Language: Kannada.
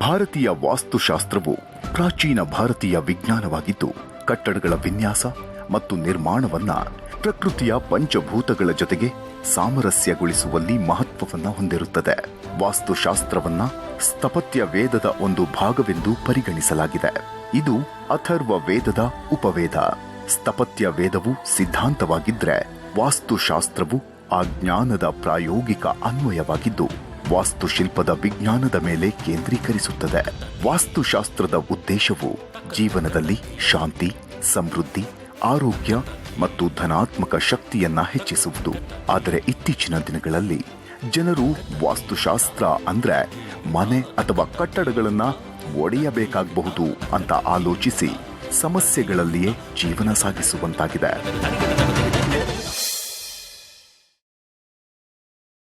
ಭಾರತೀಯ ವಾಸ್ತುಶಾಸ್ತ್ರವು ಪ್ರಾಚೀನ ಭಾರತೀಯ ವಿಜ್ಞಾನವಾಗಿದ್ದು, ಕಟ್ಟಡಗಳ ವಿನ್ಯಾಸ ಮತ್ತು ನಿರ್ಮಾಣವನ್ನ ಪ್ರಕೃತಿಯ ಪಂಚಭೂತಗಳ ಜೊತೆಗೆ ಸಾಮರಸ್ಯಗೊಳಿಸುವಲ್ಲಿ ಮಹತ್ವವನ್ನ ಹೊಂದಿರುತ್ತದೆ. ವಾಸ್ತುಶಾಸ್ತ್ರವನ್ನ ಸ್ಥಪತ್ಯ ವೇದದ ಒಂದು ಭಾಗವೆಂದು ಪರಿಗಣಿಸಲಾಗಿದೆ. ಇದು ಅಥರ್ವ ವೇದದ ಉಪವೇದ. ಸ್ಥಪತ್ಯ ವೇದವು ಸಿದ್ಧಾಂತವಾಗಿದ್ರೆ, ವಾಸ್ತುಶಾಸ್ತ್ರವು ಆ ಜ್ಞಾನದ ಪ್ರಾಯೋಗಿಕ ಅನ್ವಯವಾಗಿದ್ದು ವಾಸ್ತುಶಿಲ್ಪದ ವಿಜ್ಞಾನದ ಮೇಲೆ ಕೇಂದ್ರೀಕರಿಸುತ್ತದೆ. ವಾಸ್ತುಶಾಸ್ತ್ರದ ಉದ್ದೇಶವು ಜೀವನದಲ್ಲಿ ಶಾಂತಿ, ಸಮೃದ್ಧಿ, ಆರೋಗ್ಯ ಮತ್ತು ಧನಾತ್ಮಕ ಶಕ್ತಿಯನ್ನ ಹೆಚ್ಚಿಸುವುದು. ಆದರೆ ಇತ್ತೀಚಿನ ದಿನಗಳಲ್ಲಿ ಜನರು ವಾಸ್ತುಶಾಸ್ತ್ರ ಅಂದ್ರೆ ಮನೆ ಅಥವಾ ಕಟ್ಟಡಗಳನ್ನ ಒಡೆಯಬೇಕಾಗಬಹುದು ಅಂತ ಆಲೋಚಿಸಿ ಸಮಸ್ಯೆಗಳಲ್ಲಿಯೇ ಜೀವನ ಸಾಗಿಸುವಂತಾಗಿದೆ.